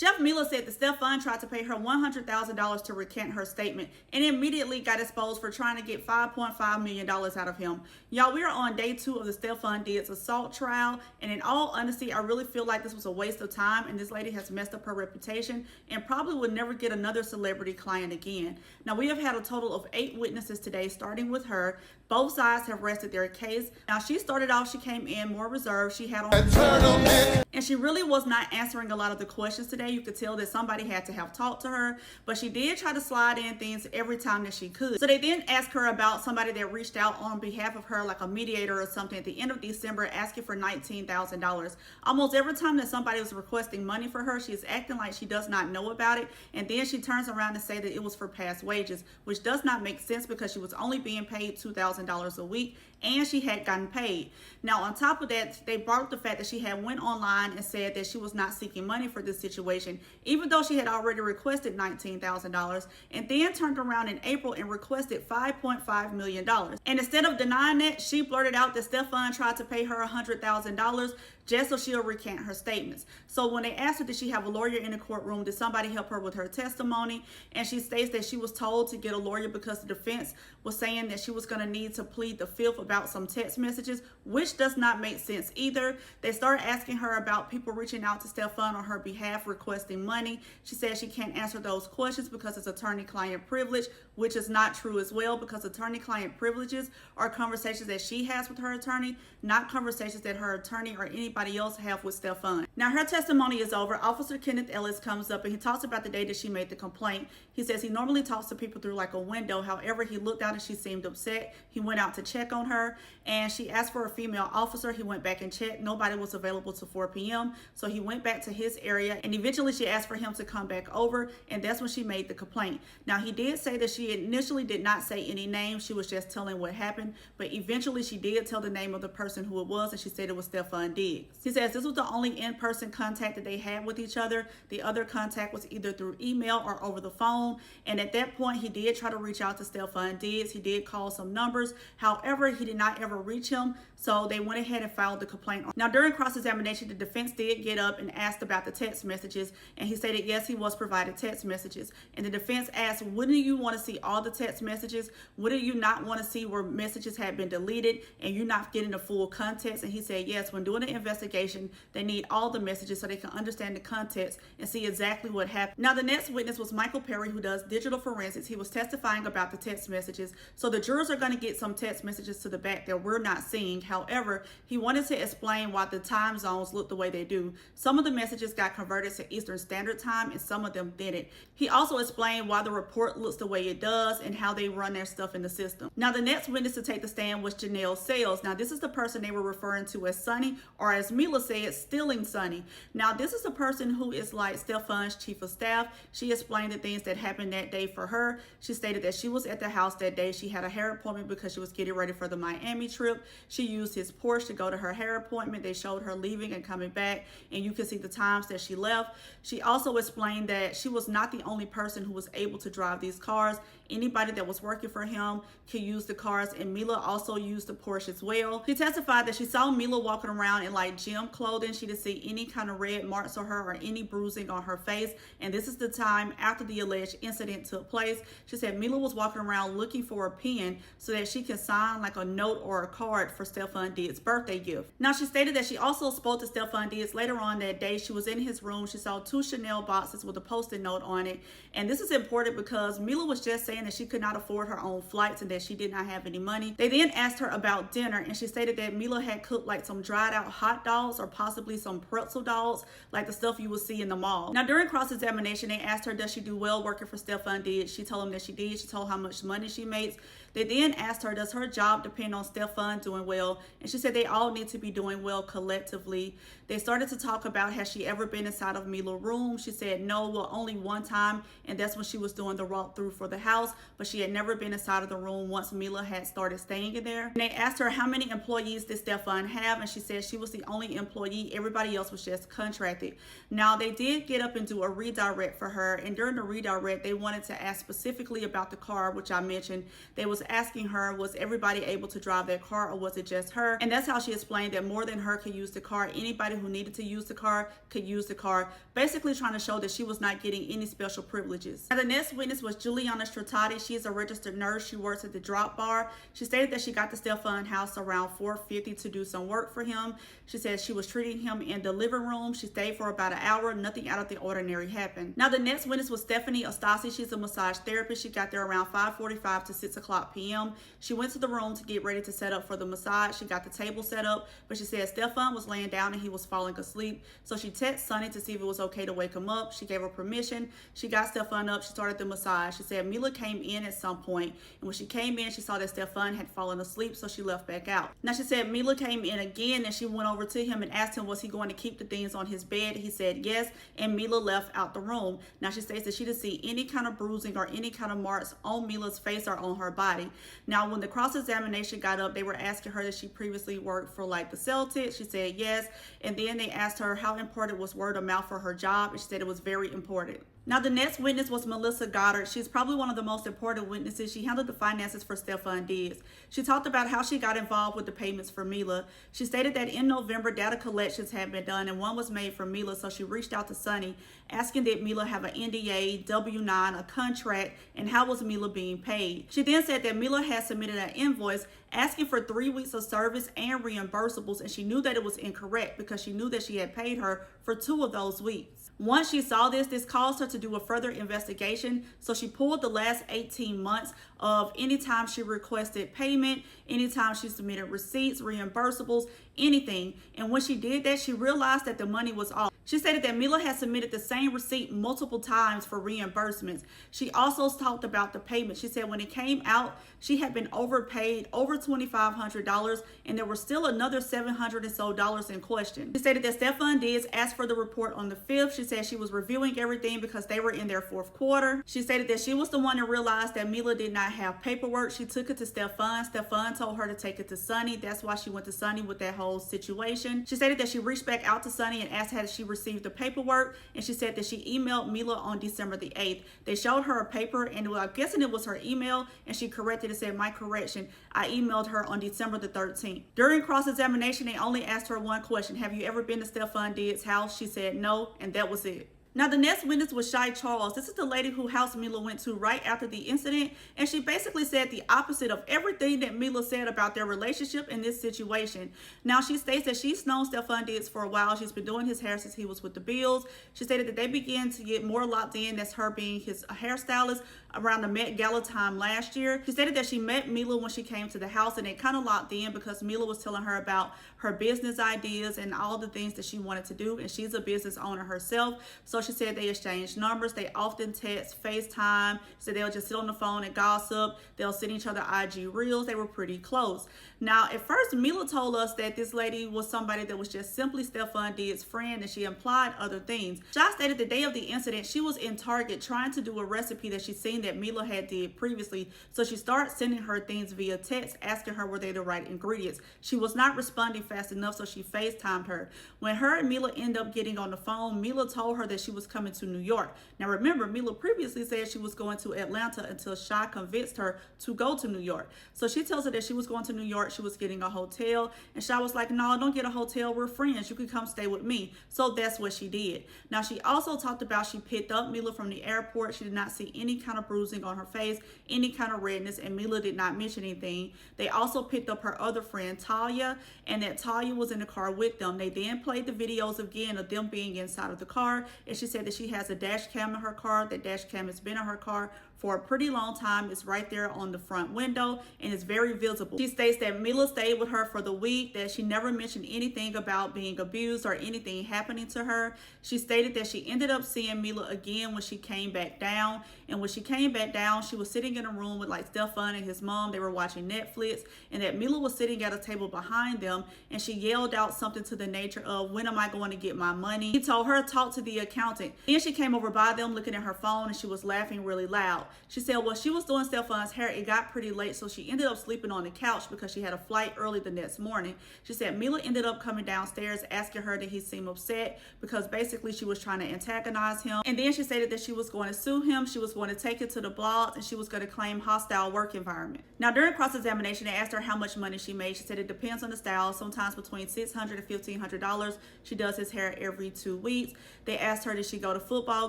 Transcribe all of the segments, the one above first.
Chef Mila said that Stefon tried to pay her $100,000 to recant her statement and immediately got exposed for trying to get $5.5 million out of him. Y'all, we are on day 2 of the Stefon Diggs assault trial, and in all honesty, I really feel like this was a waste of time, and this lady has messed up her reputation and probably will never get another celebrity client again. Now, we have had a total of 8 witnesses today, starting with her. Both sides have rested their case. Now, she started off, she came in more reserved. She had on and she really was not answering a lot of the questions today. You could tell that somebody had to have talked to her, but she did try to slide in things every time that she could. So they then asked her about somebody that reached out on behalf of her, like a mediator or something, at the end of December, asking for $19,000. Almost every time that somebody was requesting money for her, she's acting like she does not know about it, and then she turns around and say that it was for past wages, which does not make sense because she was only being paid $2,000 a week, and she had gotten paid. Now, on top of that, they brought up the fact that she had went online and said that she was not seeking money for this situation, even though she had already requested $19,000, and then turned around in April and requested $5.5 million. And instead of denying that, she blurted out that Stefon tried to pay her $100,000 just so she'll recant her statements. So when they asked her, did she have a lawyer in the courtroom, did somebody help her with her testimony, and she states that she was told to get a lawyer because the defense was saying that she was going to need to plead the fifth about some text messages, which does not make sense either. They started asking her about people reaching out to Stefon on her behalf requesting money. She said she can't answer those questions because it's attorney-client privilege, which is not true as well, because attorney-client privileges are conversations that she has with her attorney, not conversations that her attorney or anybody else have with Stefon. Now, her testimony is over. Officer Kenneth Ellis comes up and he talks about the day that she made the complaint. He says he normally talks to people through like a window. However, he looked out and she seemed upset. He went out to check on her and she asked for a female officer. He went back and checked. Nobody was available till 4 p.m. So he went back to his area and eventually she asked for him to come back over, and that's when she made the complaint. Now, he did say that she initially did not say any names. She was just telling what happened, but eventually she did tell the name of the person who it was, and she said it was Stefon Diggs. He says this was the only in-person contact that they had with each other. The other contact was either through email or over the phone, and at that point he did try to reach out to Stefon Diggs. He did call some numbers. However, he did not ever reach him, so they went ahead and filed the complaint. Now, during cross-examination, the defense did get up and asked about the text messages, and he stated yes, he was provided text messages. And the defense asked, wouldn't you want to see all the text messages? Wouldn't you not want to see where messages had been deleted and you're not getting the full context? And he said yes, when doing an investigation, they need all the messages so they can understand the context and see exactly what happened. Now, the next witness was Michael Perry, who does digital forensics. He was testifying about the text messages. So the jurors are going to get some text messages to the back that we're not seeing. However, he wanted to explain why the time zones look the way they do. Some of the messages got converted to Eastern Standard Time and some of them didn't. He also explained why the report looks the way it does and how they run their stuff in the system. Now, the next witness to take the stand was Janelle Sales. Now, this is the person they were referring to as Sonny, or as Mila said, stealing Sonny. Now, this is the person who is like Stefon's chief of staff. She explained the things that happened that day for her. She stated that she was at the house that day. She had a hair appointment because she was getting ready for the Miami trip. She used his Porsche to go to her hair appointment. They showed her leaving and coming back, and you can see the times that she left. She also explained that she was not the only person who was able to drive these cars. Anybody that was working for him could use the cars, and Mila also used the Porsche as well. She testified that she saw Mila walking around in like gym clothing. She didn't see any kind of red marks on her or any bruising on her face, and this is the time after the alleged incident took place. She said Mila was walking around looking for a pen so that she can sign like a note or a card for Stefon Diggs' birthday gift. Now, she stated that she also spoke to Stefon Diggs later on that day. She was in his room. She saw 2 Chanel boxes with a post-it note on it, and this is important because Mila was just saying that she could not afford her own flights and that she did not have any money. They then asked her about dinner, and she stated that Mila had cooked like some dried out hot dogs or possibly some pretzel dogs, like the stuff you would see in the mall. Now, during cross-examination, they asked her, does she do well working for Stefon Diggs? She told them that she did. She told how much money she makes. They then asked her, does her job depend on Stefon doing well? And she said they all need to be doing well collectively. They started to talk about, has she ever been inside of Mila's room? She said no, well, only one time, and that's when she was doing the walkthrough for the house, but she had never been inside of the room once Mila had started staying in there. And they asked her how many employees did Stefon have, and she said she was the only employee. Everybody else was just contracted. Now, they did get up and do a redirect for her, and during the redirect, they wanted to ask specifically about the car, which I mentioned. They was asking her, was everybody able to drive their car, or was it just as her. And that's how she explained that more than her could use the car. Anybody who needed to use the car could use the car, basically trying to show that she was not getting any special privileges. Now, the next witness was Juliana Stratati. She is a registered nurse. She works at the Drop Bar. She stated that she got to Stefon house around 4:50 to do some work for him. She said she was treating him in the living room. She stayed for about an hour. Nothing out of the ordinary happened. Now, the next witness was Stephanie Ostasi. She's a massage therapist. She got there around 5:45 to 6 o'clock p.m. She went to the room to get ready to set up for the massage. She got the table set up, but she said Stefon was laying down and he was falling asleep. So she texted Sonny to see if it was okay to wake him up. She gave her permission. She got Stefon up. She started the massage. She said Mila came in at some point, and when she came in, she saw that Stefon had fallen asleep, so she left back out. Now, she said Mila came in again, and she went over to him and asked him, was he going to keep the things on his bed? He said yes, and Mila left out the room. Now, she states that she didn't see any kind of bruising or any kind of marks on Mila's face or on her body. Now, when the cross-examination got up, they were asking her that she previously worked for like the Celtics. She said yes, and then they asked her how important was word of mouth for her job, and she said it was very important. Now, the next witness was Melissa Goddard. She's probably one of the most important witnesses. She handled the finances for Stefon Diggs. She talked about how she got involved with the payments for Mila. She stated that in November, data collections had been done and one was made for Mila, so she reached out to Sonny asking that Mila have an NDA, W-9, a contract, and how was Mila being paid. She then said that Mila had submitted an invoice asking for 3 weeks of service and reimbursables, and she knew that it was incorrect because she knew that she had paid her for 2 of those weeks. Once she saw this caused her to do a further investigation, so she pulled the last 18 months of any time she requested payment, anytime she submitted receipts, reimbursables, anything. And when she did that, she realized that the money was off. She stated that Mila had submitted the same receipt multiple times for reimbursements. She also talked about the payment. She said when it came out, she had been overpaid over $2,500, and there were still another $700 and so in question. She stated that Stefon Diggs asked for the report on the 5th. She said she was reviewing everything because they were in their 4th quarter. She stated that she was the one that realized that Mila did not have paperwork. She took it to Stefon. Stefon told her to take it to Sonny. That's why she went to Sonny with that whole situation. She stated that she reached back out to Sonny and asked had she received the paperwork, and she said that she emailed Mila on December the 8th. They showed her a paper, and I'm guessing it was her email, and she corrected it, said, my correction, I emailed her on December the 13th. During cross-examination, they only asked her one question: have you ever been to Stefon Diggs' house? She said no, and that was it. Now, the next witness was Shy Charles. This is the lady who house Mila went to right after the incident, and she basically said the opposite of everything that Mila said about their relationship in this situation. Now, she states that she's known Stefon Diggs for a while. She's been doing his hair since he was with the Bills. She stated that they began to get more locked in as her being his hairstylist around the Met Gala time last year. She stated that she met Mila when she came to the house, and they kind of locked in because Mila was telling her about her business ideas and all the things that she wanted to do, and she's a business owner herself. So she said they exchanged numbers. They often text, FaceTime. She said they'll just sit on the phone and gossip. They'll send each other IG reels. They were pretty close. Now, at first, Mila told us that this lady was somebody that was just simply Stefon Diggs' friend, and she implied other things. Shy stated the day of the incident, she was in Target trying to do a recipe that she seen that Mila had did previously. So she started sending her things via text, asking her were they the right ingredients. She was not responding fast enough, so she FaceTimed her. When her and Mila ended up getting on the phone, Mila told her that she was coming to New York. Now, remember, Mila previously said she was going to Atlanta until Shy convinced her to go to New York. So she tells her that she was going to New York. She was getting a hotel, and Shy was like, no, don't get a hotel. We're friends. You can come stay with me. So that's what she did. Now, she also talked about she picked up Mila from the airport. She did not see any kind of bruising on her face, any kind of redness, and Mila did not mention anything. They also picked up her other friend, Talia, and that Talia was in the car with them. They then played the videos again of them being inside of the car, and she said that she has a dash cam in her car. That dash cam has been in her car for a pretty long time. It's right there on the front window, and it's very visible. She states that Mila stayed with her for the week, that she never mentioned anything about being abused or anything happening to her. She stated that she ended up seeing Mila again when she came back down, and when she came back down, she was sitting in a room with like Stefon and his mom. They were watching Netflix, and that Mila was sitting at a table behind them, and she yelled out something to the nature of, when am I going to get my money? He told her to talk to the accountant accountant. Then she came over by them looking at her phone and she was laughing really loud. She said, well, she was doing Stefon's hair. It got pretty late, so she ended up sleeping on the couch because she had a flight early the next morning. She said Mila ended up coming downstairs asking her that he seemed upset because basically she was trying to antagonize him. And then she stated that she was going to sue him. She was going to take it to the blogs and she was going to claim hostile work environment. Now, during cross-examination, they asked her how much money she made. She said it depends on the style, sometimes between $600 and $1,500. She does his hair every 2 weeks. They asked her, did she go to football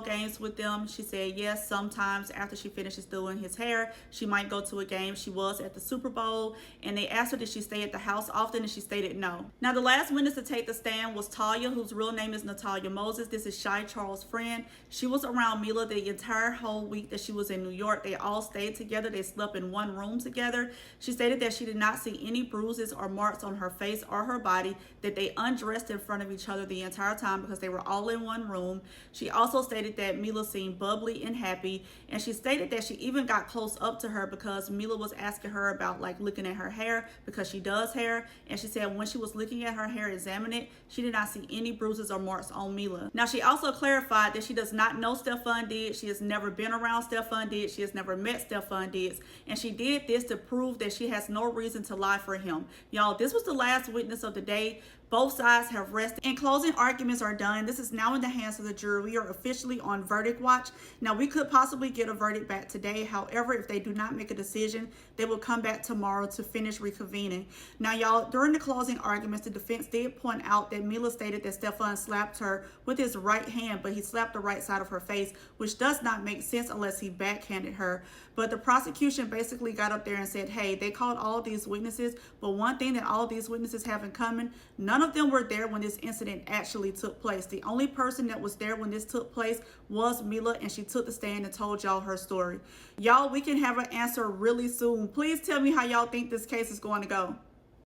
games with them? She said yes, sometimes after she finishes doing his hair, she might go to a game. She was at the Super Bowl. And they asked her, did she stay at the house often? And she stated no. Now, the last witness to take the stand was Talia, whose real name is Natalia Moses. This is Shy Charles' friend. She was around Mila the entire whole week that she was in New York. They all stayed together. They slept in one room together. She stated that she did not see any bruises or marks on her face or her body, that they undressed in front of each other the entire time because they were all in one room. She also stated that Mila seemed bubbly and happy, and she stated that she even got close up to her because Mila was asking her about like looking at her hair because she does hair, and she said when she was looking at her hair, examining it, she did not see any bruises or marks on Mila. Now, she also clarified that she does not know Stefon Diggs. She has never been around Stefon Diggs. She has never met Stefon Diggs, and she did this to prove that she has no reason to lie for him. Y'all, this was the last witness of the day. Both sides have rested and closing arguments are done. This is now in the hands of the jury. We are officially on verdict watch. Now, we could possibly get a verdict back today. However, if they do not make a decision, they will come back tomorrow to finish reconvening. Now, y'all, during the closing arguments, the defense did point out that Mila stated that Stefon slapped her with his right hand, but he slapped the right side of her face, which does not make sense unless he backhanded her. But the prosecution basically got up there and said, hey, they called all these witnesses, but one thing that all these witnesses have in common, none of them were there when this incident actually took place. The only person that was there when this took place was Mila, and she took the stand and told y'all her story. Y'all, we can have an answer really soon. Please tell me how y'all think this case is going to go.